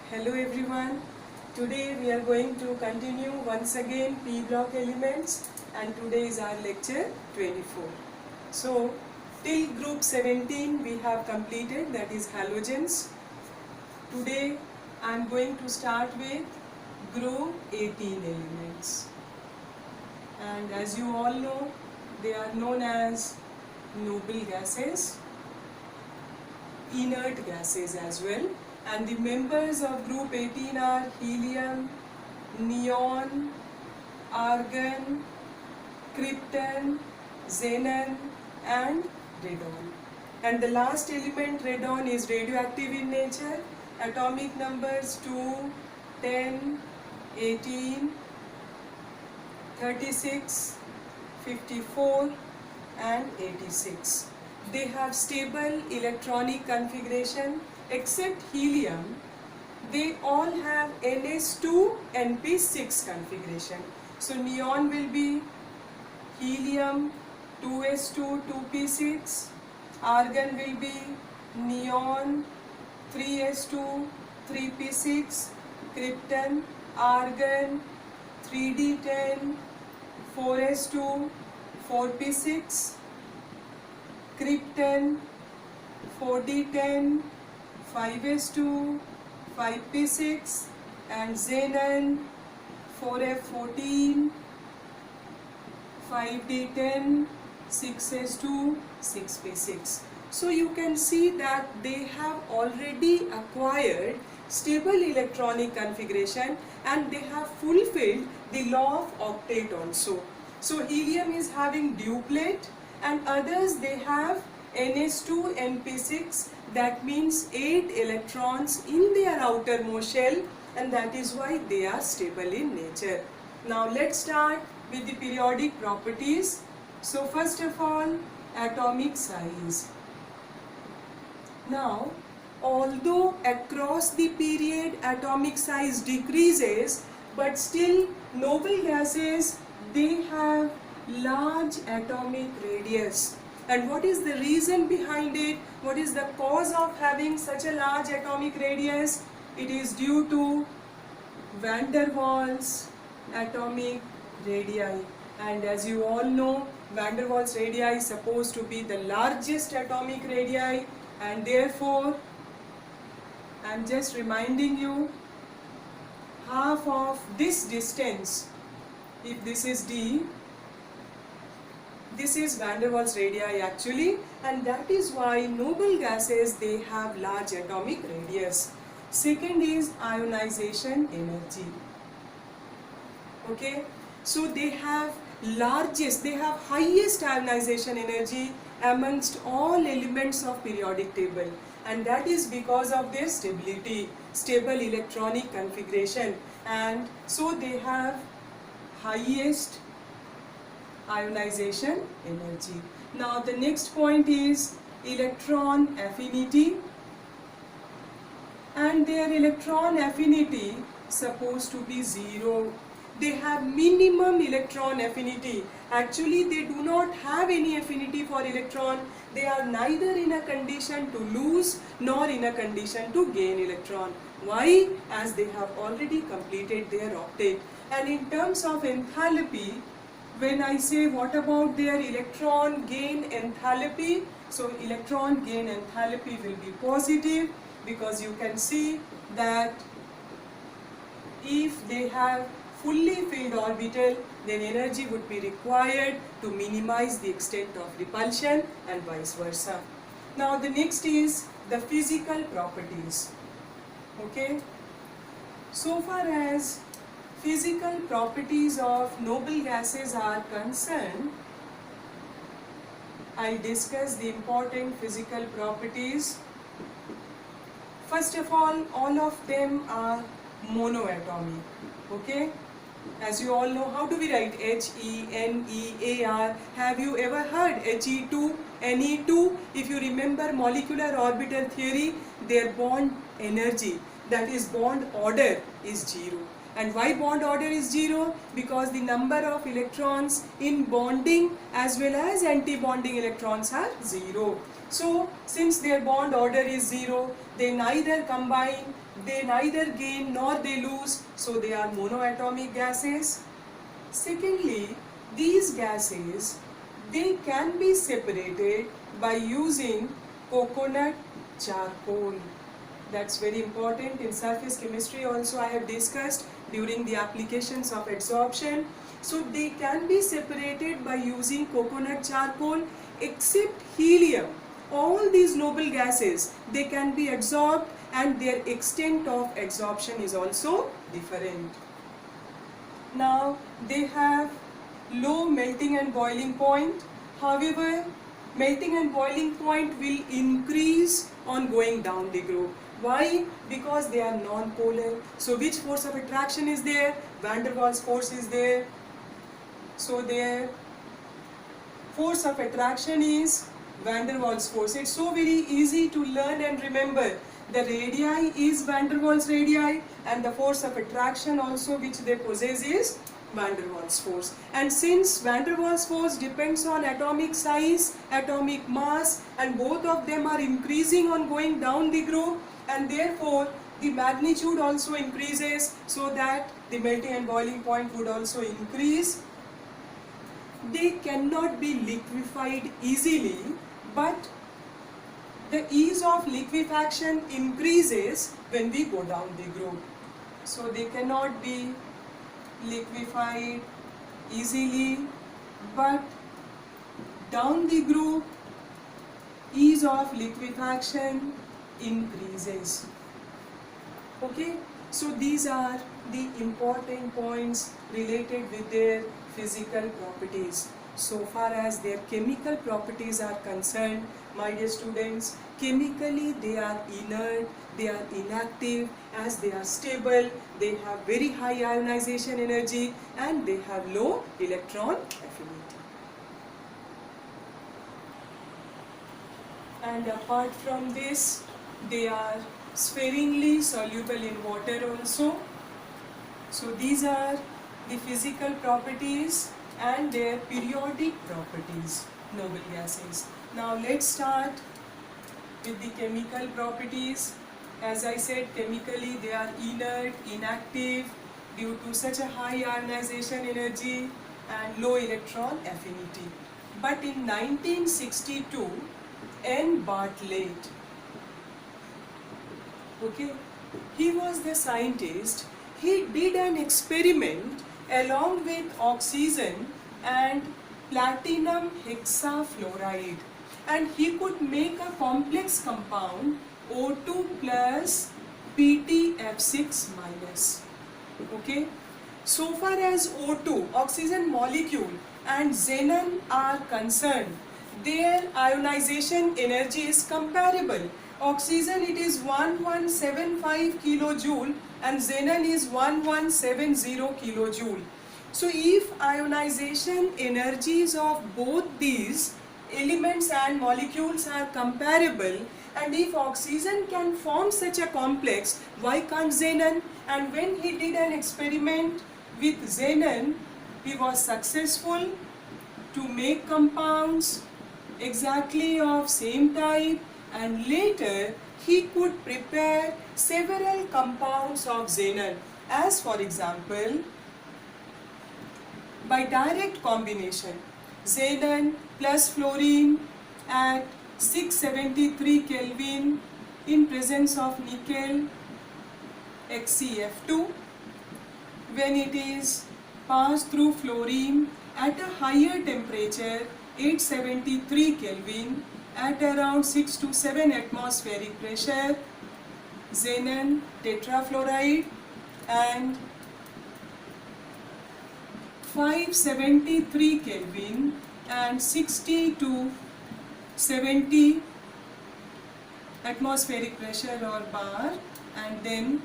Hello everyone. Today we are going to continue once again P block elements, and today is our lecture 24. So till group 17 we have completed, that is halogens. Today I am going to start with group 18 elements, and as you all know, they are known as noble gases, inert gases as well, and the members of group 18 are helium, neon, argon, krypton, xenon and radon. And the last element, radon, is radioactive in nature. Atomic numbers 2, 10, 18, 36, 54 and 86. They have stable electronic configuration. Except helium, they all have Ns2np6 configuration. So neon will be helium 2s2 2p6, argon will be neon 3s2 3p6, krypton argon 3d10 4s2 4p6, krypton 4d10 5s2 5p6, and xenon 4f14 5d10 6s2 6p6. So you can see that they have already acquired stable electronic configuration and they have fulfilled the law of octet also. So helium is having duplet, and others they have Ns2np6, that means 8 electrons in their outermost shell, and that is why they are stable in nature. Now let's start with the periodic properties. So first of all, atomic size. Now, although across the period atomic size decreases, but still noble gases, they have large atomic radius. And what is the reason behind it? What is the cause of having such a large atomic radius? It is due to van der Waals atomic radii. And as you all know, van der Waals radii is supposed to be the largest atomic radii, and therefore I am just reminding you, half of this distance, if this is d, this is van der Waals radii actually, and that is why noble gases, they have large atomic radius. Second is ionization energy. Okay, so they have highest ionization energy amongst all elements of periodic table, and that is because of their stability, stable electronic configuration, and so they have highest ionization energy. Now the next point is electron affinity, and their electron affinity supposed to be 0. They have minimum electron affinity. Actually they do not have any affinity for electron. They are neither in a condition to lose nor in a condition to gain electron. Why? As they have already completed their octet. And in terms of enthalpy, when I say what about their electron gain enthalpy, so electron gain enthalpy will be positive, because you can see that if they have fully filled orbital, then energy would be required to minimize the extent of repulsion and vice versa. Now the next is the physical properties. Okay, so far as physical properties of noble gases are concerned, I'll discuss the important physical properties. First of all of them are monoatomic. Okay, as you all know, how do we write HENEAR? Have you ever heard He2, Ne2? If you remember molecular orbital theory, their bond energy, that is bond order, is 0. And why bond order is 0? Because the number of electrons in bonding as well as anti-bonding electrons are 0. So since their bond order is 0, they neither combine They neither gain nor they lose, so they are monoatomic gases. Secondly, these gases, they can be separated by using coconut charcoal. That's very important. In surface chemistry also I have discussed during the applications of adsorption. So they can be separated by using coconut charcoal except helium. All these noble gases, they can be adsorbed and their extent of adsorption is also different. Now they have low melting and boiling point. However, melting and boiling point will increase on going down the group. Why? Because they are non-polar. So which force of attraction is there? Van der Waals force is there. So their force of attraction is Van der Waals force. It's so very easy to learn and remember. The radii is Van der Waals radii and the force of attraction also which they possess is Van der Waals force. And since Van der Waals force depends on atomic size, atomic mass, and both of them are increasing on going down the group, and therefore the magnitude also increases, so that the melting and boiling point would also increase. They cannot be liquefied easily, but the ease of liquefaction increases when we go down the group. So they cannot be liquefied easily, but down the group ease of liquefaction increases. Okay, so these are the important points related with their physical properties. So far as their chemical properties are concerned, my dear students, chemically they are inert, they are inactive, as they are stable, they have very high ionization energy, and they have low electron affinity. And apart from this, they are sparingly soluble in water also. So these are the physical properties and their periodic properties, noble gases. Now let's start with the chemical properties. As I said, chemically they are inert, inactive due to such a high ionization energy and low electron affinity. But in 1962, N. Bartlett, okay, he was the scientist. He did an experiment along with oxygen and platinum hexafluoride, and he could make a complex compound O2 plus PtF6 minus. Okay, so far as O2, oxygen molecule, and xenon are concerned, their ionization energy is comparable. Oxygen, it is 1175 kilojoule and xenon is 1170 kilojoule. So if ionization energies of both these elements and molecules are comparable, and if oxygen can form such a complex, why can't xenon? And when he did an experiment with xenon, he was successful to make compounds exactly of same type, and later he could prepare several compounds of xenon, as for example by direct combination, xenon plus fluorine at 673 Kelvin in presence of nickel XeF2, when it is passed through fluorine at a higher temperature 873 Kelvin at around 6 to 7 atmospheric pressure, xenon tetrafluoride, and 573 Kelvin and 60 to 70 atmospheric pressure or bar, and then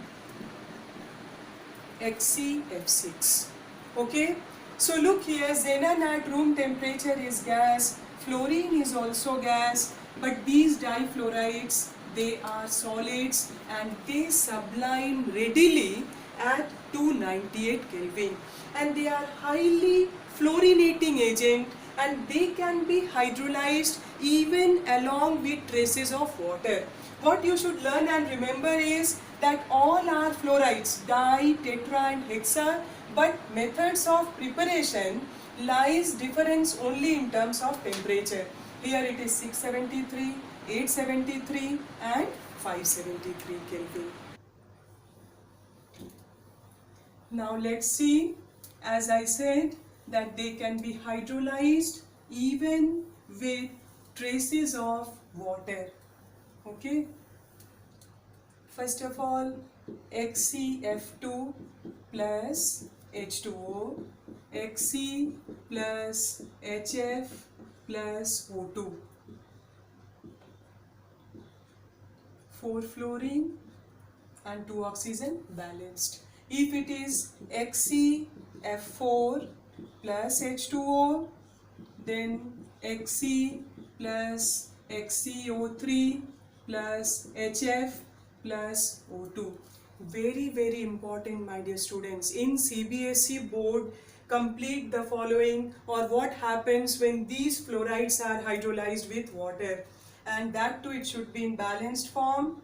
XeF6. Okay, so look here, xenon at room temperature is gas, fluorine is also gas, but these difluorides, they are solids and they sublime readily at 298 Kelvin, and they are highly fluorinating agent, and they can be hydrolyzed even along with traces of water. What you should learn and remember is that all are fluorides, di, tetra and hexa, but methods of preparation lies difference only in terms of temperature. Here it is 673, 873 and 573 Kelvin. Now let's see, as I said, that they can be hydrolyzed even with traces of water. Okay. First of all, HCF2 plus H2O, Hc plus HF plus O2. 4 fluorine and 2 oxygen balanced. If it is HCF4 plus H2O, then Hc plus HCO3 plus HF plus O2. Very important, my dear students. In CBSE board, complete the following, or what happens when these fluorides are hydrolyzed with water, and that too it should be in balanced form.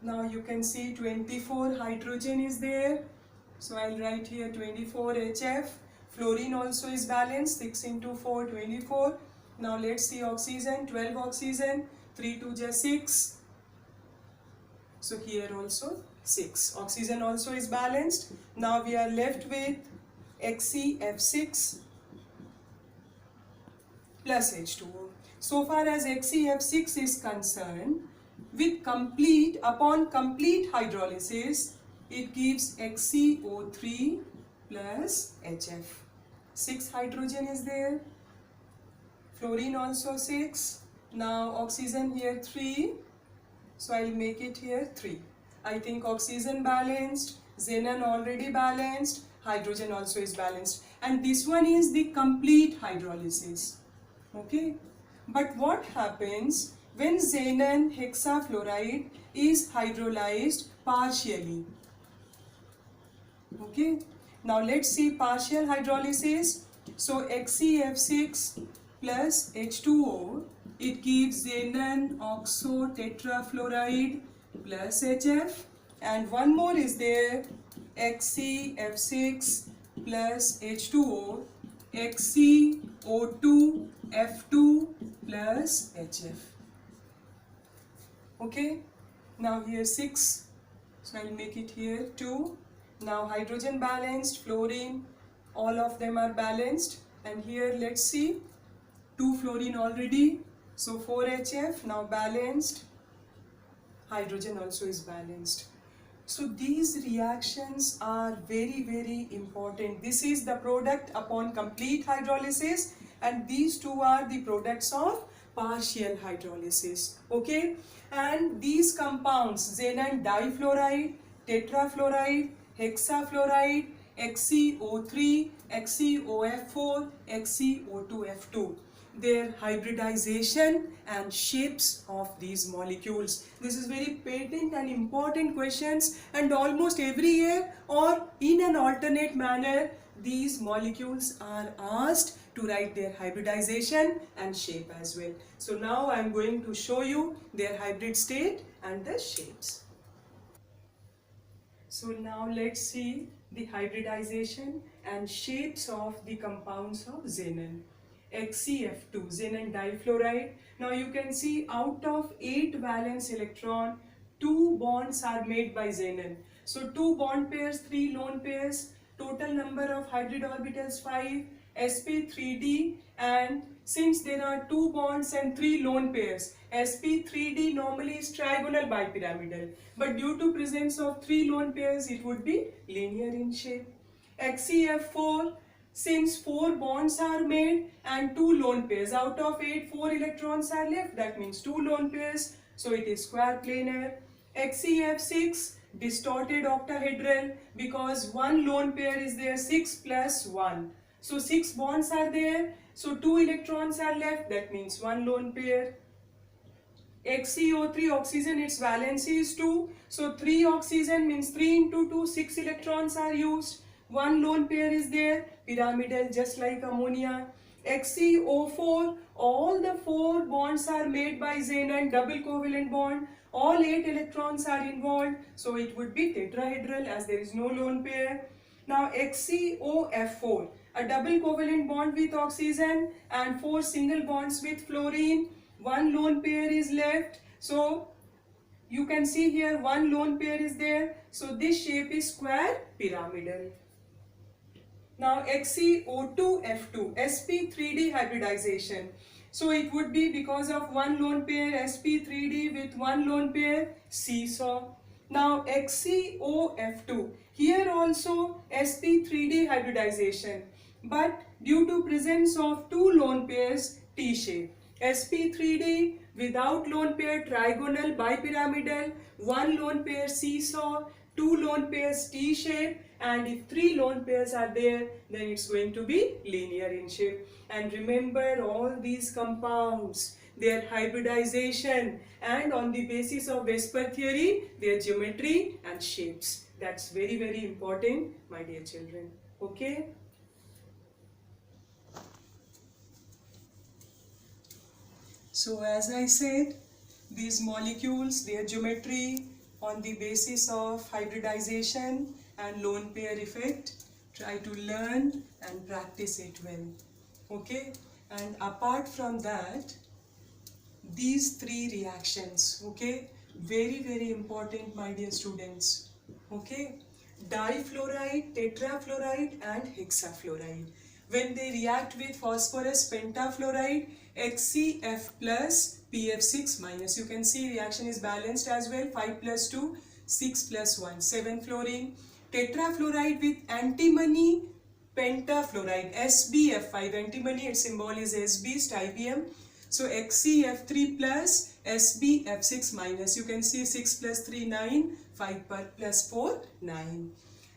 Now you can see 24 hydrogen is there. So I'll write here 24 HF. Fluorine also is balanced, 6 into 4, 24. Now let's see oxygen, 12 oxygen, 3 to just 6. So here also 6. Oxygen also is balanced. Now we are left with HCF6 plus H2O. So far as HCF6 is concerned, upon complete hydrolysis, it gives HCO3 plus HF. 6 hydrogen is there. Fluorine also 6. Now oxygen here 3. So I'll make it here 3. I think oxygen balanced, xenon already balanced, hydrogen also is balanced. And this one is the complete hydrolysis. Okay. But what happens when xenon hexafluoride is hydrolyzed partially? Okay. Now let's see partial hydrolysis. So HCF6 plus H2O, it gives xenon oxo tetrafluoride plus HF, and one more is there, HCF6 plus H2O, HCO2 F2 plus HF. Okay, now here 6, so I'll make it here 2. Now hydrogen balanced, fluorine, all of them are balanced, and here let's see, 2 fluorine already, so 4 HF, now balanced, hydrogen also is balanced. So these reactions are very important. This is the product upon complete hydrolysis, and these two are the products of partial hydrolysis. Okay, and these compounds, xenon difluoride, tetrafluoride, hexafluoride, HCO3, HCOF4, HCO2F2, their hybridization and shapes of these molecules. This is very patent and important questions, and almost every year or in an alternate manner these molecules are asked to write their hybridization and shape as well. So now I am going to show you their hybrid state and the shapes. So now let's see the hybridization and shapes of the compounds of xenon. HCF2, xenon difluoride. Now you can see out of 8 valence electron, 2 bonds are made by xenon. So 2 bond pairs, 3 lone pairs, total number of hybrid orbitals 5, sp3d, and since there are 2 bonds and 3 lone pairs, sp3d normally is trigonal bipyramidal, but due to presence of 3 lone pairs it would be linear in shape. HCF4, since 4 bonds are made and 2 lone pairs, out of 8 4 electrons are left, that means 2 lone pairs, so it is square planar. HCF6, distorted octahedral, because 1 lone pair is there, 6 plus 1, so 6 bonds are there, so 2 electrons are left, that means 1 lone pair. HCO3, oxygen, its valency is 2, so 3 oxygen means 3 into 2, 6 electrons are used, one lone pair is there, pyramidal, just like ammonia. XeO4, all the 4 bonds are made by xenon, double covalent bond, all 8 electrons are involved, so it would be tetrahedral as there is no lone pair. Now XeOF4, a double covalent bond with oxygen and 4 single bonds with fluorine, one lone pair is left, so you can see here one lone pair is there, so this shape is square pyramidal. Now XeO2F2, sp3d hybridization. So it would be because of one lone pair sp3d with one lone pair seesaw. Now XeOF2, here also sp3d hybridization, but due to presence of two lone pairs T shape. sp3d without lone pair trigonal bipyramidal, one lone pair seesaw, two lone pairs T shape, and if 3 lone pairs are there, then it's going to be linear in shape. And remember, all these compounds, their hybridization, and on the basis of Vesper theory, their geometry and shapes. That's very, very important, my dear children. Okay? So as I said, these molecules, their geometry on the basis of hybridization and lone pair effect, try to learn and practice it well. Okay? And apart from that, these 3 reactions, okay, very, very important, my dear students. Okay? Difluoride, tetrafluoride and hexafluoride. When they react with phosphorus pentafluoride, HCF plus PF6 minus. You can see reaction is balanced as well. 5 plus 2, 6 plus 1, 7 fluorine. Tetrafluoride with antimony pentafluoride, SbF5. Antimony, its symbol is Sb, stibm. So XeF3 plus SbF6 minus. You can see 6 plus 3, 9. 5 plus 4, 9.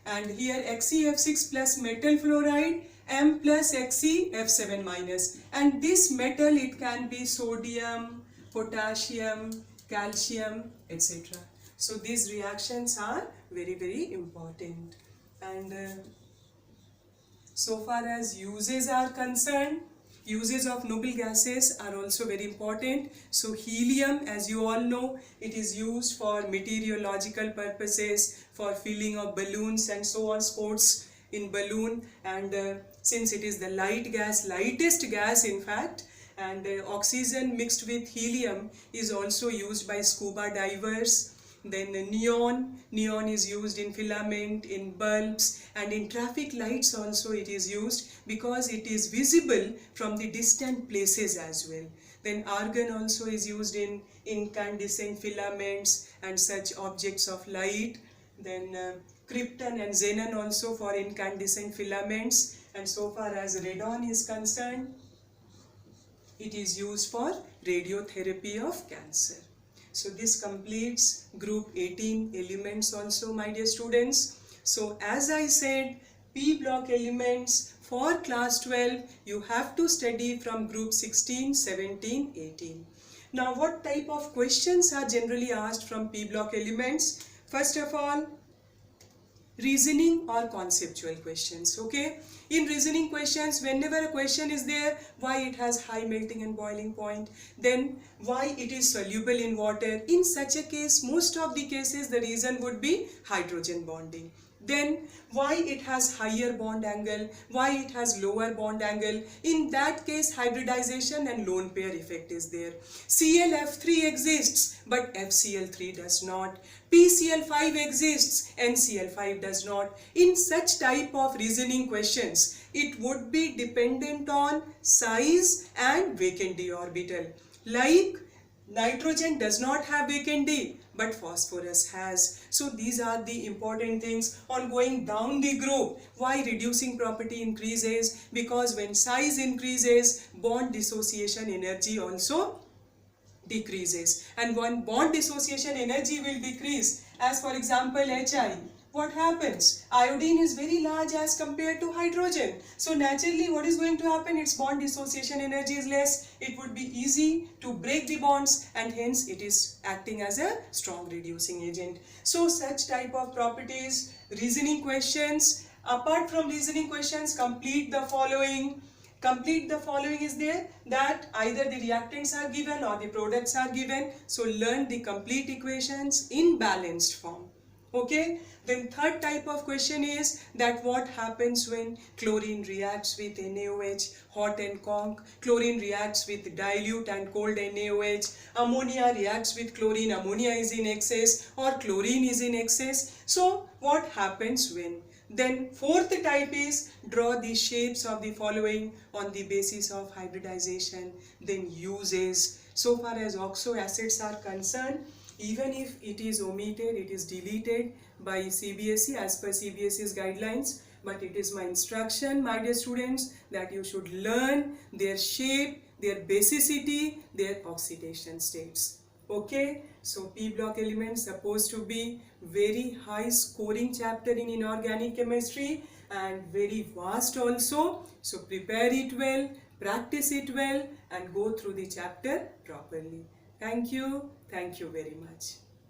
And here XeF6 plus metal fluoride, M plus XeF7 minus. And this metal, it can be sodium, potassium, calcium, etc. So these reactions are very, very important. And so far as uses are concerned, uses of noble gases are also very important. So helium, as you all know, it is used for meteorological purposes, for filling of balloons and so on, sports in balloon. And since it is the light gas, lightest gas in fact, and oxygen mixed with helium is also used by scuba divers. Then neon is used in filament, in bulbs, and in traffic lights also it is used because it is visible from the distant places as well. Then argon also is used in incandescent filaments and such objects of light. Then krypton and xenon also for incandescent filaments. And so far as radon is concerned, it is used for radiotherapy of cancer. So this completes group 18 elements also, my dear students. So as I said, P block elements for class 12, you have to study from group 16, 17, 18. Now what type of questions are generally asked from P block elements? First of all, reasoning or conceptual questions. Okay, in reasoning questions, whenever a question is there, why it has high melting and boiling point, then why it is soluble in water. In such a case, most of the cases the reason would be hydrogen bonding. Then why it has higher bond angle, why it has lower bond angle. In that case, hybridization and lone pair effect is there. ClF3 exists but FCl3 does not. PCl5 exists, NCl5 does not. In such type of reasoning questions, it would be dependent on size and vacant d orbital. Like nitrogen does not have vacant d, but phosphorus has. So these are the important things. On going down the group, why reducing property increases? Because when size increases, bond dissociation energy also decreases, and when bond dissociation energy will decrease, as for example HI, what happens? Iodine is very large as compared to hydrogen, so naturally what is going to happen? Its bond dissociation energy is less. It would be easy to break the bonds, and hence it is acting as a strong reducing agent. So such type of properties, reasoning questions, Apart from reasoning questions, complete the following. Complete the following is there, that either the reactants are given or the products are given. So learn the complete equations in balanced form. Okay, then third type of question is that what happens when chlorine reacts with NaOH, hot and conc, chlorine reacts with dilute and cold NaOH, ammonia reacts with chlorine, ammonia is in excess or chlorine is in excess. So what happens when? Then fourth type is draw the shapes of the following on the basis of hybridization. Then uses. So far as oxo acids are concerned, even if it is omitted, it is deleted by CBSE as per CBSE's guidelines, but it is my instruction, my dear students, that you should learn their shape, their basicity, their oxidation states. Okay, so P block elements supposed to be very high scoring chapter in inorganic chemistry and very vast also. So prepare it well, practice it well, and go through the chapter properly. Thank you very much.